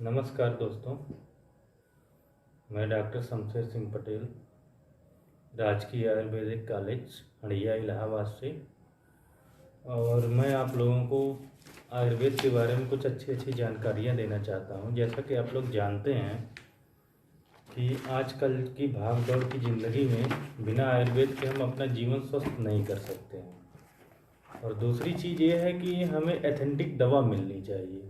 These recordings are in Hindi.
नमस्कार दोस्तों, मैं डॉक्टर शमशेर सिंह पटेल, राजकीय आयुर्वेदिक कॉलेज हड़िया इलाहाबाद से। और मैं आप लोगों को आयुर्वेद के बारे में कुछ अच्छी अच्छी जानकारियाँ देना चाहता हूँ। जैसा कि आप लोग जानते हैं कि आजकल की भाग दौड़ की ज़िंदगी में बिना आयुर्वेद के हम अपना जीवन स्वस्थ नहीं कर सकते हैं। और दूसरी चीज़ ये है कि हमें एथेंटिक दवा मिलनी चाहिए,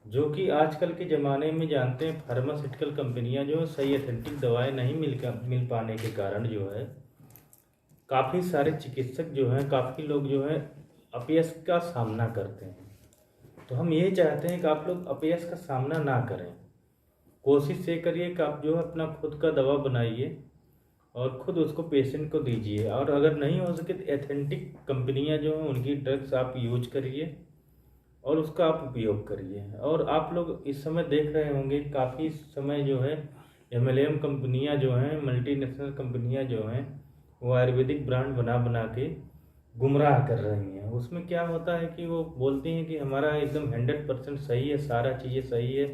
जो कि आजकल के ज़माने में जानते हैं फार्मास्यूटिकल कंपनियां जो है सही एथेंटिक दवाएं नहीं मिल पाने के कारण जो है काफ़ी सारे चिकित्सक जो हैं, काफ़ी लोग जो हैं अपयश का सामना करते हैं। तो हम ये चाहते हैं कि आप लोग अपयश का सामना ना करें। कोशिश ये करिए कि आप जो है अपना खुद का दवा बनाइए और ख़ुद उसको पेशेंट को दीजिए। और अगर नहीं हो सके तो एथेंटिक कंपनियां जो हैं उनकी ड्रग्स आप यूज करिए और उसका आप उपयोग करिए। और आप लोग इस समय देख रहे होंगे काफ़ी समय जो है एमएलएम कंपनियां जो हैं, मल्टीनेशनल कंपनियां जो हैं, वो आयुर्वेदिक ब्रांड बना बना के गुमराह कर रही हैं। उसमें क्या होता है कि वो बोलती हैं कि हमारा एकदम 100% सही है, सारा चीज़ें सही है,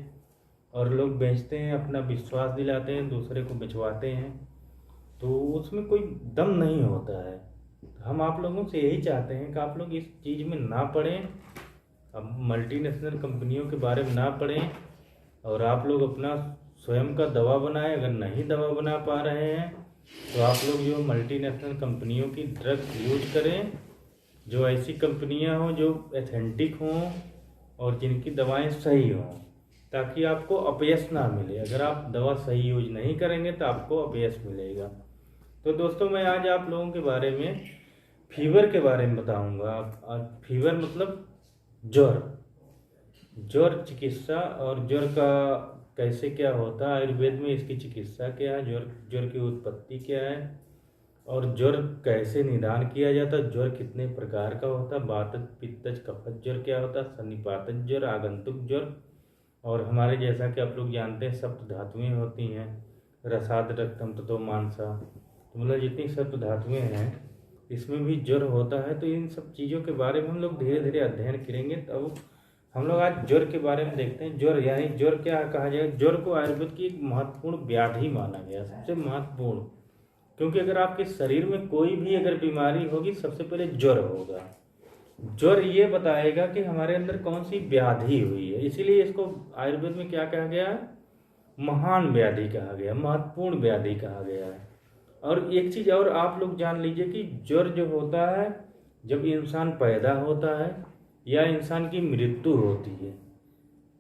और लोग बेचते हैं, अपना विश्वास दिलाते हैं, दूसरे को बेचवाते हैं। तो उसमें कोई दम नहीं होता है। हम आप लोगों से यही चाहते हैं कि आप लोग इस चीज़ में ना पड़ें, अब मल्टीनेशनल कंपनियों के बारे में ना पढ़ें, और आप लोग अपना स्वयं का दवा बनाएं। अगर नहीं दवा बना पा रहे हैं तो आप लोग जो मल्टीनेशनल कंपनियों की ड्रग्स यूज करें, जो ऐसी कंपनियां हों जो एथेंटिक हों और जिनकी दवाएं सही हों, ताकि आपको अपयश ना मिले। अगर आप दवा सही यूज नहीं करेंगे तो आपको अपयश मिलेगा। तो दोस्तों, मैं आज आप लोगों के बारे में फीवर के बारे में बताऊंगा। फीवर मतलब ज्वर चिकित्सा, और ज्वर का कैसे क्या होता है, आयुर्वेद में इसकी चिकित्सा क्या है, ज्वर की उत्पत्ति क्या है, और ज्वर कैसे निदान किया जाता है, ज्वर कितने प्रकार का होता है, वातज पित्तज कफज ज्वर क्या होता है, सन्निपातज ज्वर, आगंतुक ज्वर, और हमारे जैसा कि आप लोग जानते हैं सप्त धातुएं होती हैं, रसाद रक्तम ततो मानसा। तो मतलब जितनी सप्त धातुएं हैं इसमें भी ज्वर होता है। तो इन सब चीज़ों के बारे में हम लोग धीरे धीरे अध्ययन करेंगे। तब हम लोग आज ज्वर के बारे में देखते हैं। ज्वर यानी ज्वर क्या कहा जाए, ज्वर को आयुर्वेद की एक महत्वपूर्ण व्याधि माना गया, सबसे महत्वपूर्ण। क्योंकि अगर आपके शरीर में कोई भी अगर बीमारी होगी, सबसे पहले ज्वर होगा। ज्वर ये बताएगा कि हमारे अंदर कौन सी व्याधि हुई है। इसीलिए इसको आयुर्वेद में क्या कहा गया, महान व्याधि कहा गया, महत्वपूर्ण व्याधि कहा गया है। और एक चीज़ और आप लोग जान लीजिए कि ज्वर जो होता है जब इंसान पैदा होता है या इंसान की मृत्यु होती है।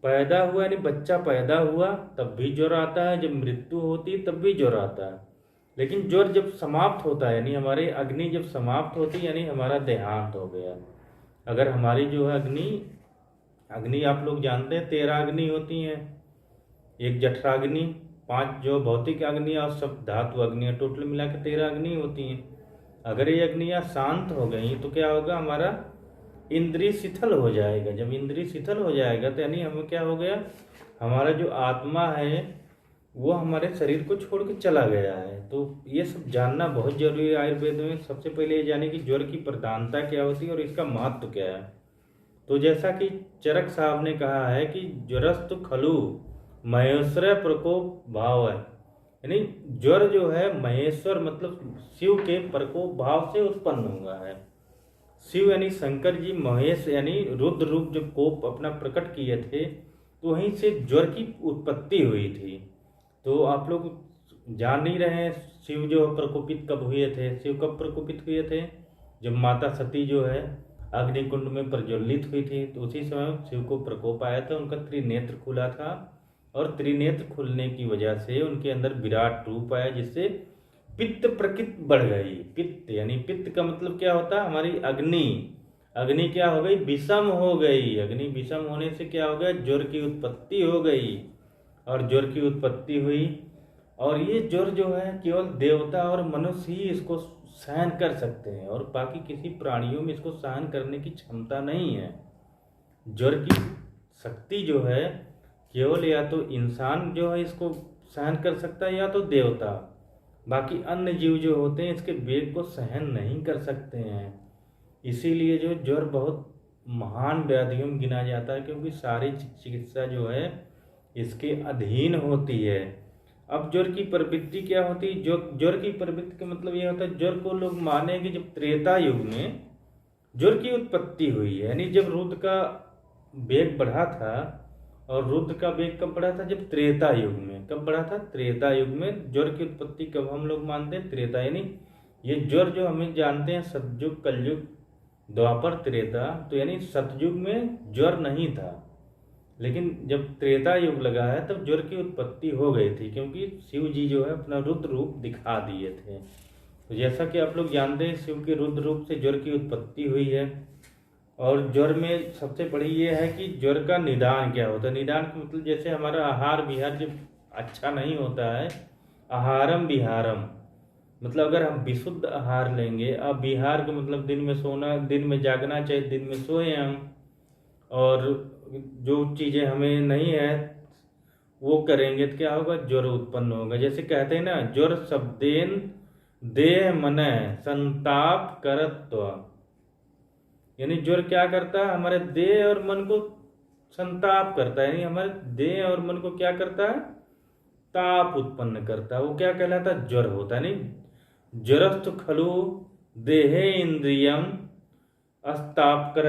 पैदा हुआ यानी बच्चा पैदा हुआ तब भी ज्वर आता है, जब मृत्यु होती है तब भी ज्वर आता है। लेकिन ज्वर जब समाप्त होता है यानी हमारी अग्नि जब समाप्त होती है, यानी हमारा देहांत हो गया। अगर हमारी जो है अग्नि आप लोग जानते हैं 13 अग्नि होती हैं, एक जठराग्नि, 5 जो भौतिक अग्नि और सब धातु अग्नि, टोटल मिला के 13 अग्नि होती हैं। अगर ये अग्नियाँ शांत हो गई तो क्या होगा, हमारा इंद्रिय शिथिल हो जाएगा। जब इंद्रिय शिथिल हो जाएगा तो यानी हमें क्या हो गया, हमारा जो आत्मा है वो हमारे शरीर को छोड़ के चला गया है। तो ये सब जानना बहुत जरूरी है आयुर्वेद में। सबसे पहले ये जाने कि ज्वर की प्रधानता क्या होती है और इसका महत्व क्या है। तो जैसा कि चरक साहब ने कहा है कि ज्वरस्तु खलु महेश्वर प्रकोप भाव है, यानी ज्वर जो है महेश्वर मतलब शिव के प्रकोप भाव से उत्पन्न हुआ है। शिव यानी शंकर जी, महेश यानी रुद्र रूप जब कोप अपना प्रकट किए थे तो वहीं से ज्वर की उत्पत्ति हुई थी। तो आप लोग जान नहीं रहे हैं शिव जो प्रकोपित कब हुए थे। शिव कब प्रकोपित हुए थे, जब माता सती जो है अग्निकुंड में प्रज्वलित हुई थी, तो उसी समय शिव को प्रकोप आया था। उनका त्रिनेत्र खुला था और त्रिनेत्र खुलने की वजह से उनके अंदर विराट रूप आया, जिससे पित्त प्रकृति बढ़ गई। पित्त यानी पित्त का मतलब क्या होता है, हमारी अग्नि क्या हो गई, विषम हो गई। अग्नि विषम होने से क्या हो गया, ज्वर की उत्पत्ति हो गई। और ज्वर की उत्पत्ति हुई, और ये ज्वर जो है केवल देवता और मनुष्य ही इसको सहन कर सकते हैं, और बाकी किसी प्राणियों में इसको सहन करने की क्षमता नहीं है। ज्वर की शक्ति जो है केवल या तो इंसान जो है इसको सहन कर सकता है या तो देवता। बाकी अन्य जीव जो होते हैं इसके वेग को सहन नहीं कर सकते हैं। इसीलिए जो ज्वर बहुत महान व्याधियों में गिना जाता है, क्योंकि सारी चिकित्सा जो है इसके अधीन होती है। अब ज्वर की प्रवृत्ति क्या होती है? ज्वर की प्रवृत्ति का मतलब यह होता है, ज्वर को लोग माने कि जब त्रेता युग में ज्वर की उत्पत्ति हुई है, यानी जब रुद्र का वेग बढ़ा था। और रुद्र का वेग कब बढ़ा था? जब त्रेता युग में। कब बढ़ा था? त्रेता युग में। ज्वर की उत्पत्ति कब हम लोग मानते हैं? त्रेता। यानी ये ज्वर जो हमें जानते हैं सतयुग, कलयुग, द्वापर, त्रेता, तो यानी सतयुग में ज्वर नहीं था, लेकिन जब त्रेता युग लगा है तब ज्वर की उत्पत्ति हो गई थी, क्योंकि शिव जी जो है अपना रुद्र रूप दिखा दिए थे। तो जैसा कि आप लोग जानते हैं शिव के रुद्र रूप से ज्वर की उत्पत्ति हुई है। और ज्वर में सबसे बड़ी ये है कि ज्वर का निदान क्या होता है। निदान का मतलब जैसे हमारा आहार विहार जब अच्छा नहीं होता है, आहारम विहारम, मतलब अगर हम विशुद्ध आहार लेंगे, अब विहार का मतलब दिन में सोना, दिन में जागना चाहिए, दिन में सोए हम, और जो चीज़ें हमें नहीं है वो करेंगे तो क्या होगा? ज्वर उत्पन्न होगा। जैसे कहते हैं ना, ज्वर शब्देन देह मन संताप करत्व, यानी ज्वर क्या करता है? हमारे देह और मन को संताप करता है, यानी हमारे देह और मन को क्या करता है? ताप उत्पन्न करता है। वो क्या कहलाता है? ज्वर होता है। नहीं, ज्वरस्तु खलु देहे इंद्रियम अस्ताप कर,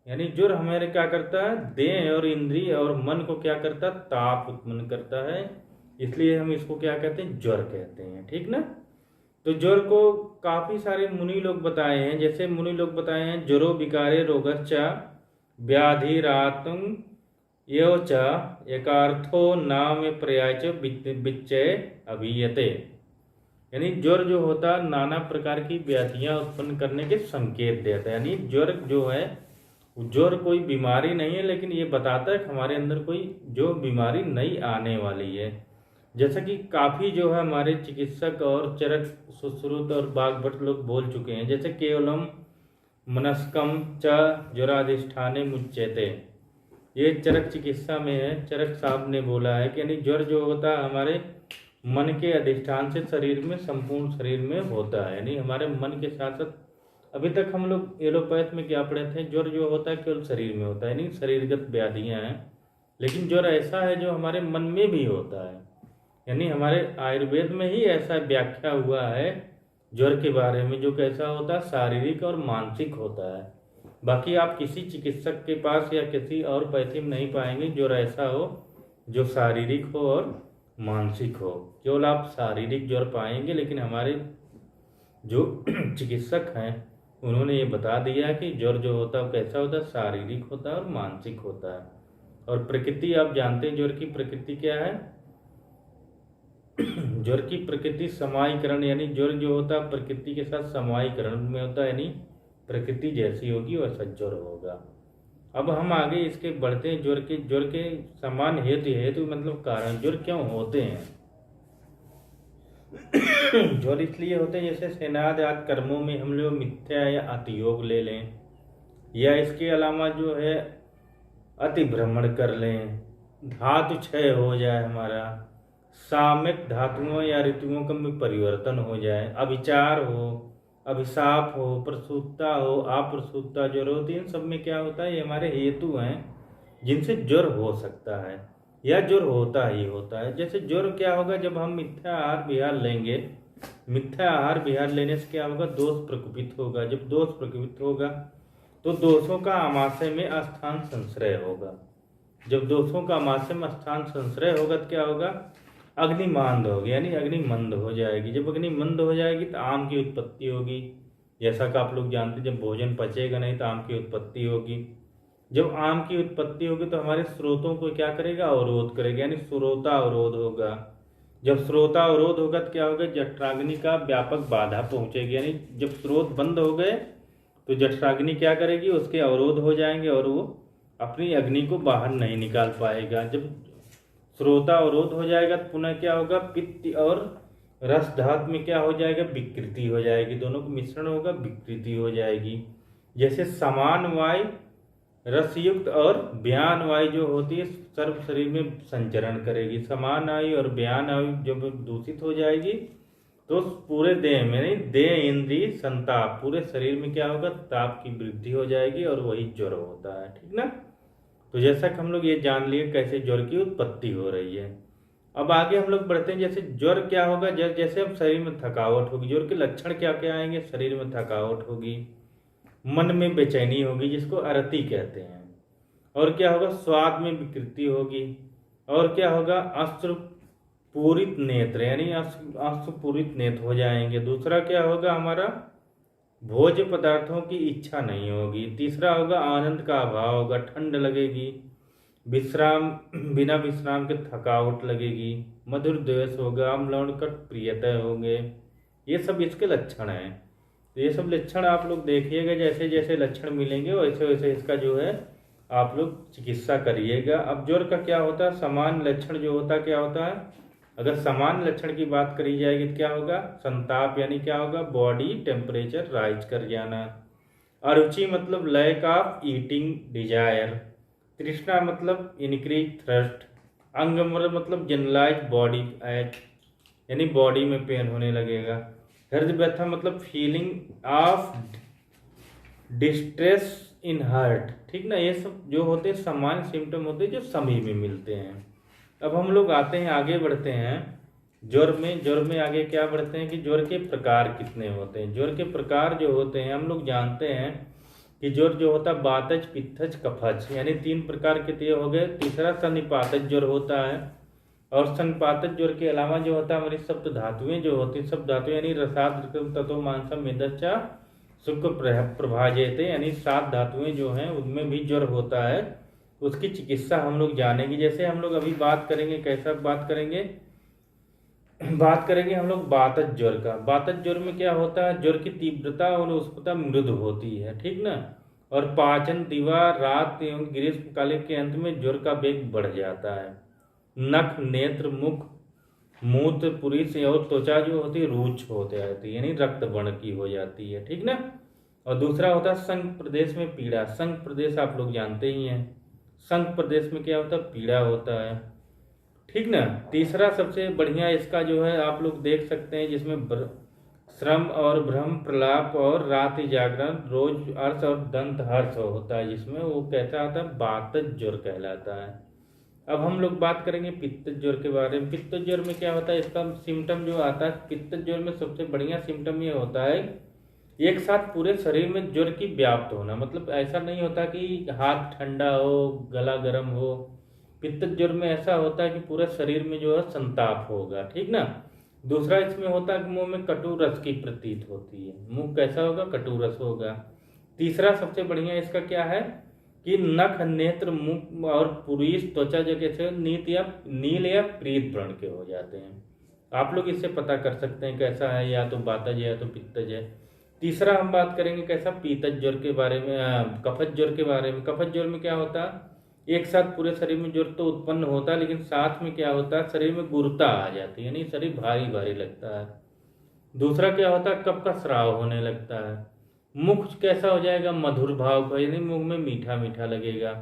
यानी ज्वर हमारे क्या करता है? देह और इंद्रिय और मन को क्या करता है? ताप उत्पन्न करता है। इसलिए हम इसको क्या कहते हैं? ज्वर कहते हैं। ठीक ना? तो ज्वर को काफी सारे मुनि लोग बताए हैं। जैसे मुनि लोग बताए हैं, ज्वरो विकारे रोगश्च व्याधिरातुं यो च एकार्थो नाम पर्याय च विच्चय अभियते, यानी ज्वर जो होता है नाना प्रकार की व्याधियां उत्पन्न करने के संकेत देता है। यानी ज्वर जो है, ज्वर कोई बीमारी नहीं है, लेकिन ये बताता है कि हमारे अंदर कोई जो बीमारी नई आने वाली है। जैसा कि काफ़ी जो है हमारे चिकित्सक और चरक सुश्रुत और बागभट लोग बोल चुके हैं, जैसे केवलम मनस्कम च ज्वराधिष्ठाने मुच्यते, ये चरक चिकित्सा में है। चरक साहब ने बोला है कि यानी ज्वर जो होता है हमारे मन के अधिष्ठान से शरीर में, संपूर्ण शरीर में होता है। यानी हमारे मन के साथ साथ अभी तक हम लोग एलोपैथ में क्या पढ़े थे? ज्वर जो होता है केवल शरीर में होता है, यानी शरीरगत व्याधियां हैं। लेकिन ज्वर ऐसा है जो हमारे मन में भी होता है, यानी हमारे आयुर्वेद में ही ऐसा व्याख्या हुआ है ज्वर के बारे में, जो कैसा होता है? शारीरिक और मानसिक होता है। बाकी आप किसी चिकित्सक के पास या किसी और पैथी में नहीं पाएंगे ज्वर ऐसा हो जो शारीरिक हो और मानसिक हो। केवल आप शारीरिक ज्वर पाएंगे, लेकिन हमारे जो चिकित्सक हैं उन्होंने ये बता दिया कि ज्वर जो होता है कैसा होता है? शारीरिक होता है और मानसिक होता है। और प्रकृति आप जानते हैं ज्वर की प्रकृति क्या है? ज्वर की प्रकृति समाईकरण, यानी ज्वर जो होता है प्रकृति के साथ समाईकरण में होता है, यानी प्रकृति जैसी होगी वैसा ज्वर होगा। अब हम आगे इसके बढ़ते हैं। ज्वर के समान हेतु मतलब कारण, ज्वर क्यों होते हैं? ज्वर इसलिए होते हैं जैसे सेनाद आदि कर्मों में हम लोग मिथ्या या अतियोग ले लें, या इसके अलावा जो है अति भ्रमण कर लें, धातु क्षय हो जाए हमारा, सामयिक धातुओं या ऋतुओं का भी परिवर्तन हो जाए, अभिचार हो, अभिशाप हो, प्रसूतता हो, अप्रसूतता ज्वर होती है। इन सब में क्या होता है? ये हमारे हेतु हैं जिनसे ज्वर हो सकता है या ज्वर होता ही होता है। जैसे ज्वर क्या होगा? जब हम मिथ्या आहार विहार लेंगे, मिथ्या आहार विहार लेने से क्या होगा? दोष प्रकोपित होगा। जब दोष प्रकोपित होगा तो दोषों का आमाशय में स्थान संश्रय होगा। जब दोषों का आमाशय में स्थान संश्रय होगा तो क्या होगा? अग्नि मंद होगी, यानी अग्नि मंद हो जाएगी। जब अग्नि मंद हो जाएगी तो आम की उत्पत्ति होगी। जैसा कि आप लोग जानते हैं, जब भोजन पचेगा नहीं तो आम की उत्पत्ति होगी। जब आम की उत्पत्ति होगी तो हमारे स्रोतों को क्या करेगा? अवरोध करेगा, यानी स्रोता अवरोध होगा। जब स्रोता अवरोध होगा तो क्या होगा? जठराग्नि का व्यापक बाधा पहुंचेगी, यानी जब स्रोत बंद हो गए तो जठराग्नि क्या करेगी? उसके अवरोध हो जाएंगे और वो अपनी अग्नि को बाहर नहीं निकाल पाएगा। जब श्रोता अवरोध हो जाएगा तो पुनः क्या होगा? पित्त और रस धातु में क्या हो जाएगा? विकृति हो जाएगी। दोनों का मिश्रण होगा, विकृति हो जाएगी। जैसे समान वायु रसयुक्त और ब्यान वायु जो होती है सर्व शरीर में संचरण करेगी। समान वायु और ब्यान वायु जब दूषित हो जाएगी तो पूरे देह में, नहीं देह इंद्रिय संताप, पूरे शरीर में क्या होगा? ताप की वृद्धि हो जाएगी और वही ज्वर होता है। ठीक ना? तो जैसा कि हम लोग ये जान लिए कैसे ज्वर की उत्पत्ति हो रही है। अब आगे हम लोग बढ़ते हैं, जैसे ज्वर क्या होगा, जैसे अब शरीर में थकावट होगी, ज्वर के लक्षण क्या क्या आएंगे, शरीर में थकावट होगी, मन में बेचैनी होगी जिसको अरति कहते हैं, और क्या होगा, स्वाद में विकृति होगी, और क्या होगा, अश्रुपूरित नेत्र यानी अश्रुपूरित नेत्र हो जाएंगे। दूसरा क्या होगा, हमारा भोज्य पदार्थों की इच्छा नहीं होगी। तीसरा होगा, आनंद का अभाव होगा, ठंड लगेगी, विश्राम बिना विश्राम के थकावट लगेगी, मधुर द्वेष होगा, अम्लवणकट प्रियता होंगे। ये सब इसके लक्षण हैं। तो ये सब लक्षण आप लोग देखिएगा, जैसे जैसे लक्षण मिलेंगे वैसे वैसे इसका जो है आप लोग चिकित्सा करिएगा। अब ज्वर का क्या होता है, समान लक्षण जो होता है क्या होता है, अगर समान लक्षण की बात करी जाएगी तो क्या होगा, संताप यानी क्या होगा, बॉडी टेम्परेचर राइज कर जाना। अरुचि मतलब लैक ऑफ ईटिंग डिजायर। तृष्णा मतलब इंक्रीज थ्रस्ट। अंगमर मतलब जनरलाइज बॉडी एच यानी बॉडी में पेन होने लगेगा। हृदय व्यथा मतलब feeling of distress in heart. ठीक ना, ये सब जो होते हैं सामान्य सिम्टम होते हैं जो सभी में मिलते हैं। अब हम लोग आते हैं, आगे बढ़ते हैं ज्वर में आगे क्या बढ़ते हैं कि ज्वर के प्रकार कितने होते हैं। ज्वर के प्रकार जो होते हैं हम लोग जानते हैं कि ज्वर जो होता है वातज, पित्तज, कफज यानी 3 प्रकार के तो हो गए। तीसरा सन्निपातज ज्वर होता है, और सन्निपातज ज्वर के अलावा जो होता है हमारी सप्त धातुएं जो होती हैं, सप्त धातु यानी रसाद, तत्व, मांसम, मेदस्चा, शुक्र, प्रभाजयते यानी 7 धातुएं जो हैं उनमें भी ज्वर होता है। उसकी चिकित्सा हम लोग जानेंगे। जैसे हम लोग अभी बात करेंगे, कैसा बात करेंगे, बात करेंगे हम लोग वातज ज्वर का। वातज ज्वर में क्या होता है, ज्वर की तीव्रता और उष्णता मृदु होती है, ठीक ना, और पाचन, दिवा, रात एवं ग्रीष्मकाल के अंत में ज्वर का वेग बढ़ जाता है। नख, नेत्र, मुख, मूत्र, पुरुष और त्वचा जो होती है रुक्ष हो जाती है यानी रक्त वर्ण की हो जाती है, ठीक ना। और दूसरा होता है संघ प्रदेश में पीड़ा। संघ प्रदेश आप लोग जानते ही हैं, संघ प्रदेश में क्या होता है, पीड़ा होता है, ठीक ना। तीसरा सबसे बढ़िया इसका जो है आप लोग देख सकते हैं, जिसमें श्रम और भ्रम, प्रलाप और रात्रि जागरण, रोज अर्थ और दंत हर्ष होता है, जिसमें वो कैसा आता है, वातज ज्वर कहलाता है। अब हम लोग बात करेंगे पित्त ज्वर के बारे में। पित्त ज्वर में क्या होता है, इसका सिम्टम जो आता है, पित्त ज्वर में सबसे बढ़िया सिम्टम ये होता है एक साथ पूरे शरीर में ज्वर की व्याप्त होना। मतलब ऐसा नहीं होता कि हाथ ठंडा हो, गला गर्म हो। पित्त ज्वर में ऐसा होता है कि पूरे शरीर में जो है संताप होगा, ठीक ना। दूसरा इसमें होता है कि मुंह में कटु रस की प्रतीत होती है, मुंह कैसा होगा, कटु रस होगा। तीसरा सबसे बढ़िया इसका क्या है कि नख, नेत्र, मुख और पुरुष त्वचा जो कैसे नील या प्रीत वर्ण के हो जाते हैं। आप लोग इससे पता कर सकते हैं कैसा है, या तो वातज है या तो पित्तज है। तीसरा हम बात करेंगे कैसा, पीतज ज्वर के बारे में, कफज ज्वर के बारे में। कफज ज्वर में क्या होता है, एक साथ पूरे शरीर में ज्वर तो उत्पन्न होता है, लेकिन साथ में क्या होता है, शरीर में गुरुता आ जाती है यानी शरीर भारी भारी लगता है। दूसरा क्या होता है, कफ का स्राव होने लगता है। मुख कैसा हो जाएगा, मधुर भाव का यानी मुंह में मीठा मीठा लगेगा।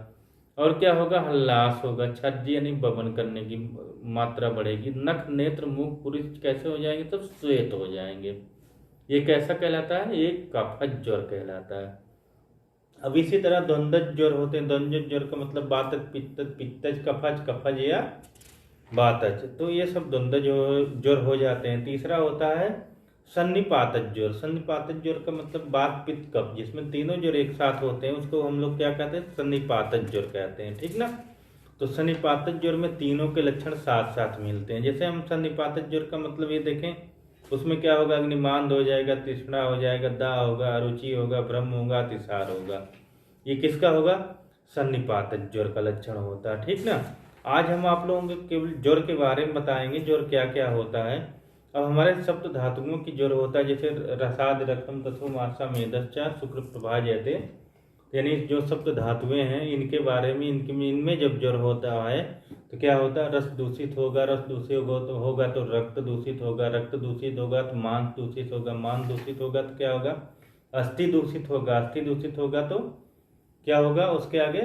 और क्या होगा, हल्लास होगा, छज्जी यानी बबन करने की मात्रा बढ़ेगी। नख, नेत्र, मुख, पुरुष कैसे हो जाएंगे, तो श्वेत हो जाएंगे। ये कैसा कहलाता है, ये कफज ज्वर कहलाता है। अब इसी तरह द्वंद्व ज्वर होते हैं। द्वंद्व ज्वर का मतलब वातज, पित्तज, पित्तज, कफज, कफज या वातज, तो ये सब द्वंद्व ज्वर हो जाते हैं। तीसरा होता है सन्निपातज ज्वर। सन्निपातज ज्वर का मतलब वात, पित्त, कफ, जिसमें तीनों ज्वर एक साथ होते हैं उसको हम लोग क्या कहते हैं, सन्निपातज ज्वर कहते हैं, ठीक ना। तो सन्निपातज ज्वर में तीनों के लक्षण साथ साथ मिलते हैं। जैसे हम सन्निपातज ज्वर का मतलब ये देखें, उसमें क्या होगा, अग्निमांद हो जाएगा, तृष्णा हो जाएगा, दाह होगा, अरुचि होगा, भ्रम होगा, अतिसार होगा। ये किसका होगा, सन्निपातज ज्वर का लक्षण होता है, ठीक ना। आज हम आप लोगों को केवल ज्वर के बारे में बताएंगे, ज्वर क्या क्या होता है। अब हमारे सप्त धातुओं की ज्वर होता है, जैसे रसाद, रक्तम, तत्व, मासा, मेदस्चा, शुक्र, प्रभाजयते, यानी जो सप्त धातुएं हैं इनके बारे में, इनमें जब ज्वर होता है तो क्या होता है, रस दूषित होगा, रस दूषित होगा तो रक्त दूषित होगा, रक्त दूषित होगा तो मांस दूषित होगा, मांस दूषित होगा तो क्या होगा, अस्थि दूषित होगा, अस्थि दूषित होगा तो क्या होगा, उसके आगे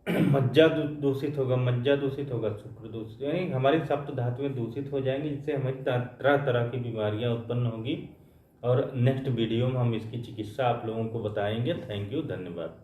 मज्जा दूषित होगा, मज्जा दूषित होगा, शुक्र दूषित, यानी हमारी सप्त धातुएं दूषित हो जाएंगी, जिससे हमारी तरह तरह की बीमारियां उत्पन्न होगी। और नेक्स्ट वीडियो में हम इसकी चिकित्सा आप लोगों को बताएंगे। थैंक यू, धन्यवाद।